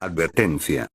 Advertencia.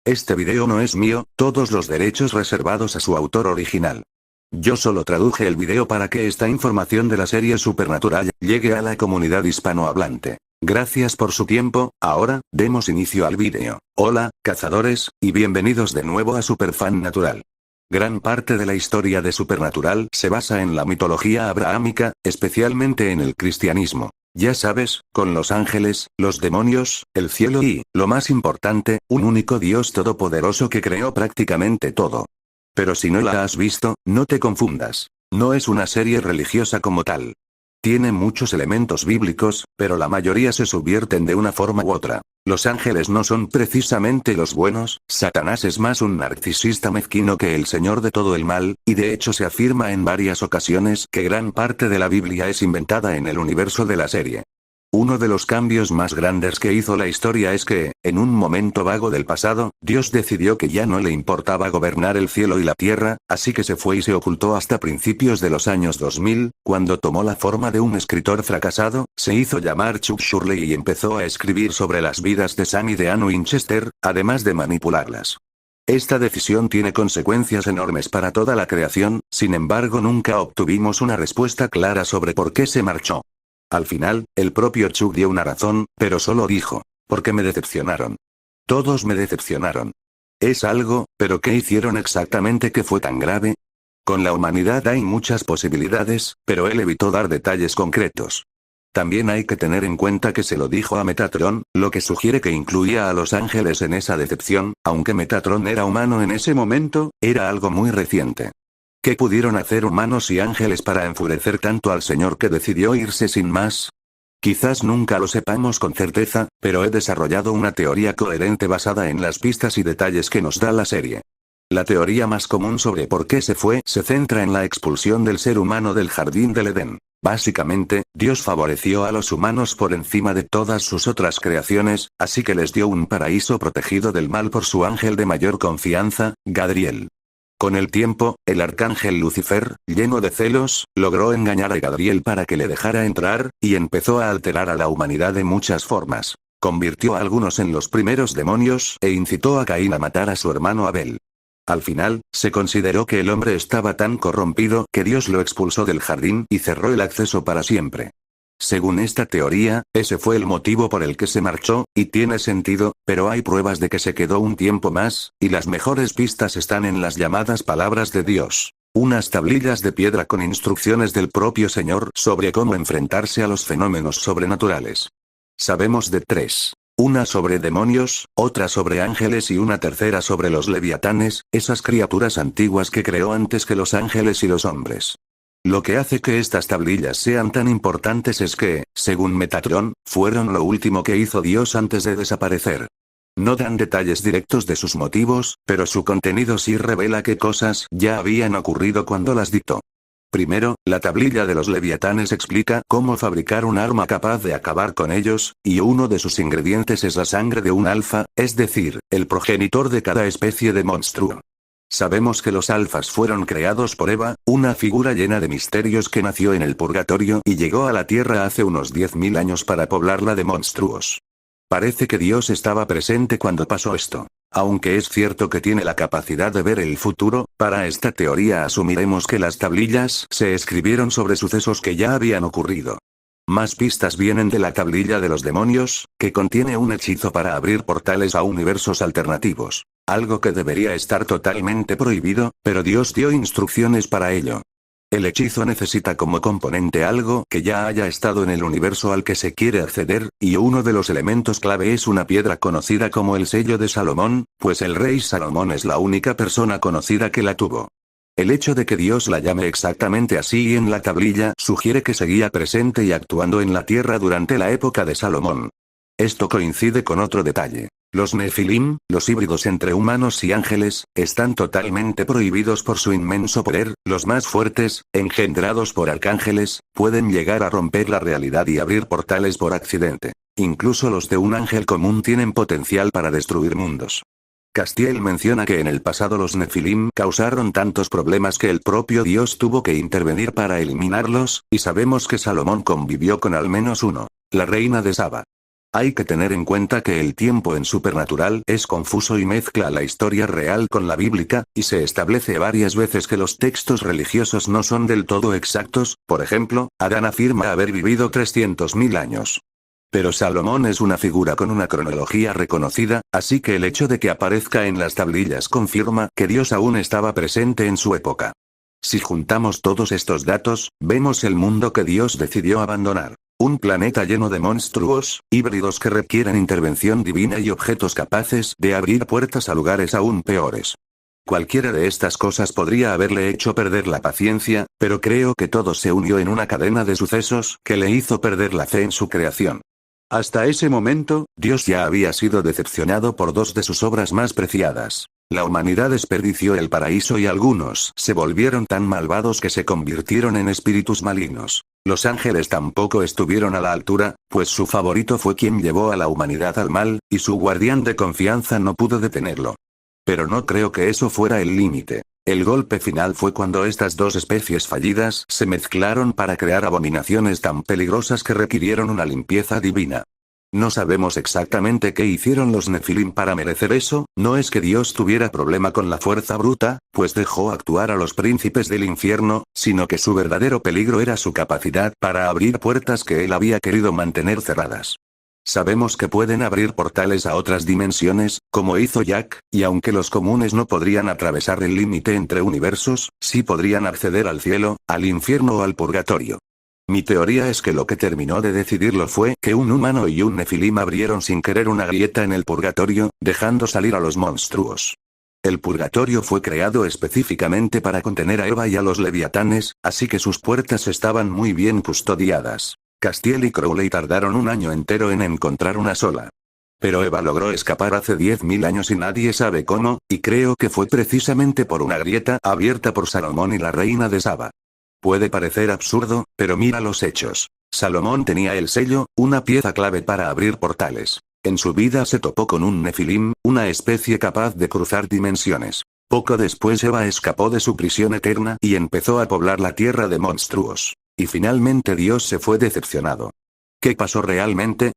Este video no es mío, todos los derechos reservados a su autor original. Yo solo traduje el video para que esta información de la serie Supernatural llegue a la comunidad hispanohablante. Gracias por su tiempo. Ahora, demos inicio al video. Hola, cazadores, y bienvenidos de nuevo a Superfan Natural. Gran parte de la historia de Supernatural se basa en la mitología abrahámica, especialmente en el cristianismo. Ya sabes, con los ángeles, los demonios, el cielo y, lo más importante, un único Dios todopoderoso que creó prácticamente todo. Pero si no la has visto, no te confundas. No es una serie religiosa como tal. Tiene muchos elementos bíblicos, pero la mayoría se subvierten de una forma u otra. Los ángeles no son precisamente los buenos, Satanás es más un narcisista mezquino que el señor de todo el mal, y de hecho se afirma en varias ocasiones que gran parte de la Biblia es inventada en el universo de la serie. Uno de los cambios más grandes que hizo la historia es que, en un momento vago del pasado, Dios decidió que ya no le importaba gobernar el cielo y la tierra, así que se fue y se ocultó hasta principios de los años 2000, cuando tomó la forma de un escritor fracasado, se hizo llamar Chuck Shirley y empezó a escribir sobre las vidas de Sam y de Ann Winchester, además de manipularlas. Esta decisión tiene consecuencias enormes para toda la creación, sin embargo nunca obtuvimos una respuesta clara sobre por qué se marchó. Al final, el propio Chuck dio una razón, pero solo dijo, porque me decepcionaron. Todos me decepcionaron. Es algo, pero ¿qué hicieron exactamente que fue tan grave? Con la humanidad hay muchas posibilidades, pero él evitó dar detalles concretos. También hay que tener en cuenta que se lo dijo a Metatron, lo que sugiere que incluía a los ángeles en esa decepción, aunque Metatron era humano en ese momento, era algo muy reciente. ¿Qué pudieron hacer humanos y ángeles para enfurecer tanto al Señor que decidió irse sin más? Quizás nunca lo sepamos con certeza, pero he desarrollado una teoría coherente basada en las pistas y detalles que nos da la serie. La teoría más común sobre por qué se fue se centra en la expulsión del ser humano del jardín del Edén. Básicamente, Dios favoreció a los humanos por encima de todas sus otras creaciones, así que les dio un paraíso protegido del mal por su ángel de mayor confianza, Gadriel. Con el tiempo, el arcángel Lucifer, lleno de celos, logró engañar a Gadriel para que le dejara entrar, y empezó a alterar a la humanidad de muchas formas. Convirtió a algunos en los primeros demonios, e incitó a Caín a matar a su hermano Abel. Al final, se consideró que el hombre estaba tan corrompido que Dios lo expulsó del jardín y cerró el acceso para siempre. Según esta teoría, ese fue el motivo por el que se marchó, y tiene sentido, pero hay pruebas de que se quedó un tiempo más, y las mejores pistas están en las llamadas palabras de Dios. Unas tablillas de piedra con instrucciones del propio Señor sobre cómo enfrentarse a los fenómenos sobrenaturales. Sabemos de tres. Una sobre demonios, otra sobre ángeles y una tercera sobre los leviatanes, esas criaturas antiguas que creó antes que los ángeles y los hombres. Lo que hace que estas tablillas sean tan importantes es que, según Metatron, fueron lo último que hizo Dios antes de desaparecer. No dan detalles directos de sus motivos, pero su contenido sí revela qué cosas ya habían ocurrido cuando las dictó. Primero, la tablilla de los leviatanes explica cómo fabricar un arma capaz de acabar con ellos, y uno de sus ingredientes es la sangre de un alfa, es decir, el progenitor de cada especie de monstruo. Sabemos que los alfas fueron creados por Eva, una figura llena de misterios que nació en el purgatorio y llegó a la Tierra hace unos 10.000 años para poblarla de monstruos. Parece que Dios estaba presente cuando pasó esto. Aunque es cierto que tiene la capacidad de ver el futuro, para esta teoría asumiremos que las tablillas se escribieron sobre sucesos que ya habían ocurrido. Más pistas vienen de la tablilla de los demonios, que contiene un hechizo para abrir portales a universos alternativos. Algo que debería estar totalmente prohibido, pero Dios dio instrucciones para ello. El hechizo necesita como componente algo que ya haya estado en el universo al que se quiere acceder, y uno de los elementos clave es una piedra conocida como el sello de Salomón, pues el rey Salomón es la única persona conocida que la tuvo. El hecho de que Dios la llame exactamente así en la tablilla sugiere que seguía presente y actuando en la tierra durante la época de Salomón. Esto coincide con otro detalle. Los Nefilim, los híbridos entre humanos y ángeles, están totalmente prohibidos por su inmenso poder. Los más fuertes, engendrados por arcángeles, pueden llegar a romper la realidad y abrir portales por accidente. Incluso los de un ángel común tienen potencial para destruir mundos. Castiel menciona que en el pasado los Nefilim causaron tantos problemas que el propio Dios tuvo que intervenir para eliminarlos, y sabemos que Salomón convivió con al menos uno, la reina de Saba. Hay que tener en cuenta que el tiempo en Supernatural es confuso y mezcla la historia real con la bíblica, y se establece varias veces que los textos religiosos no son del todo exactos. Por ejemplo, Adán afirma haber vivido 300.000 años. Pero Salomón es una figura con una cronología reconocida, así que el hecho de que aparezca en las tablillas confirma que Dios aún estaba presente en su época. Si juntamos todos estos datos, vemos el mundo que Dios decidió abandonar. Un planeta lleno de monstruos, híbridos que requieren intervención divina y objetos capaces de abrir puertas a lugares aún peores. Cualquiera de estas cosas podría haberle hecho perder la paciencia, pero creo que todo se unió en una cadena de sucesos que le hizo perder la fe en su creación. Hasta ese momento, Dios ya había sido decepcionado por dos de sus obras más preciadas. La humanidad desperdició el paraíso y algunos se volvieron tan malvados que se convirtieron en espíritus malignos. Los ángeles tampoco estuvieron a la altura, pues su favorito fue quien llevó a la humanidad al mal, y su guardián de confianza no pudo detenerlo. Pero no creo que eso fuera el límite. El golpe final fue cuando estas dos especies fallidas se mezclaron para crear abominaciones tan peligrosas que requirieron una limpieza divina. No sabemos exactamente qué hicieron los Nefilim para merecer eso. No es que Dios tuviera problema con la fuerza bruta, pues dejó actuar a los príncipes del infierno, sino que su verdadero peligro era su capacidad para abrir puertas que él había querido mantener cerradas. Sabemos que pueden abrir portales a otras dimensiones, como hizo Jack, y aunque los comunes no podrían atravesar el límite entre universos, sí podrían acceder al cielo, al infierno o al purgatorio. Mi teoría es que lo que terminó de decidirlo fue que un humano y un nefilim abrieron sin querer una grieta en el purgatorio, dejando salir a los monstruos. El purgatorio fue creado específicamente para contener a Eva y a los leviatanes, así que sus puertas estaban muy bien custodiadas. Castiel y Crowley tardaron un año entero en encontrar una sola. Pero Eva logró escapar hace 10.000 años y nadie sabe cómo, y creo que fue precisamente por una grieta abierta por Salomón y la reina de Saba. Puede parecer absurdo, pero mira los hechos. Salomón tenía el sello, una pieza clave para abrir portales. En su vida se topó con un nefilim, una especie capaz de cruzar dimensiones. Poco después Eva escapó de su prisión eterna y empezó a poblar la tierra de monstruos. Y finalmente Dios se fue decepcionado. ¿Qué pasó realmente?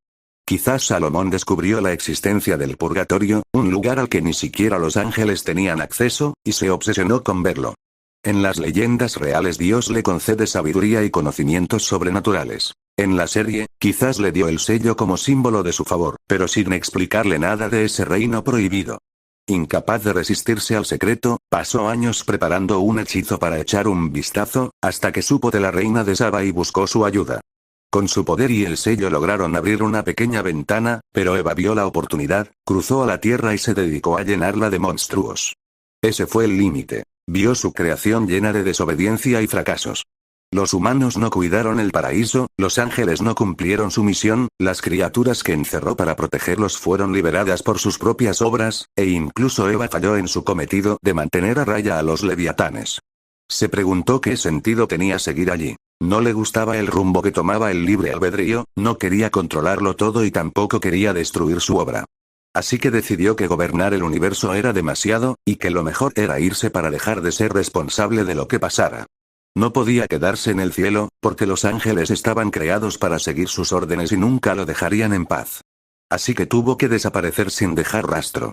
Quizás Salomón descubrió la existencia del purgatorio, un lugar al que ni siquiera los ángeles tenían acceso, y se obsesionó con verlo. En las leyendas reales Dios le concede sabiduría y conocimientos sobrenaturales. En la serie, quizás le dio el sello como símbolo de su favor, pero sin explicarle nada de ese reino prohibido. Incapaz de resistirse al secreto, pasó años preparando un hechizo para echar un vistazo, hasta que supo de la reina de Saba y buscó su ayuda. Con su poder y el sello lograron abrir una pequeña ventana, pero Eva vio la oportunidad, cruzó a la tierra y se dedicó a llenarla de monstruos. Ese fue el límite. Vio su creación llena de desobediencia y fracasos. Los humanos no cuidaron el paraíso, los ángeles no cumplieron su misión, las criaturas que encerró para protegerlos fueron liberadas por sus propias obras, e incluso Eva falló en su cometido de mantener a raya a los leviatanes. Se preguntó qué sentido tenía seguir allí. No le gustaba el rumbo que tomaba el libre albedrío, no quería controlarlo todo y tampoco quería destruir su obra. Así que decidió que gobernar el universo era demasiado, y que lo mejor era irse para dejar de ser responsable de lo que pasara. No podía quedarse en el cielo, porque los ángeles estaban creados para seguir sus órdenes y nunca lo dejarían en paz. Así que tuvo que desaparecer sin dejar rastro.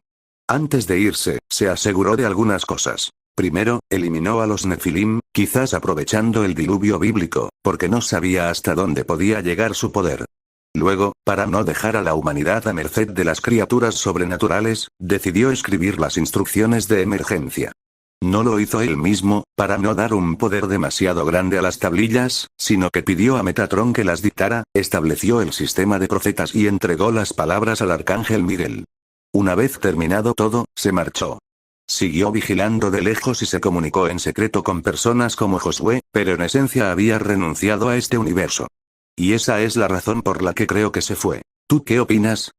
Antes de irse, se aseguró de algunas cosas. Primero, eliminó a los Nefilim, quizás aprovechando el diluvio bíblico, porque no sabía hasta dónde podía llegar su poder. Luego, para no dejar a la humanidad a merced de las criaturas sobrenaturales, decidió escribir las instrucciones de emergencia. No lo hizo él mismo, para no dar un poder demasiado grande a las tablillas, sino que pidió a Metatron que las dictara, estableció el sistema de profetas y entregó las palabras al arcángel Miguel. Una vez terminado todo, se marchó. Siguió vigilando de lejos y se comunicó en secreto con personas como Josué, pero en esencia había renunciado a este universo. Y esa es la razón por la que creo que se fue. ¿Tú qué opinas?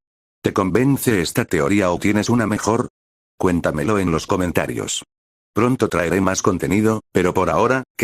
¿Te convence esta teoría o tienes una mejor? Cuéntamelo en los comentarios. Pronto traeré más contenido, pero por ahora, que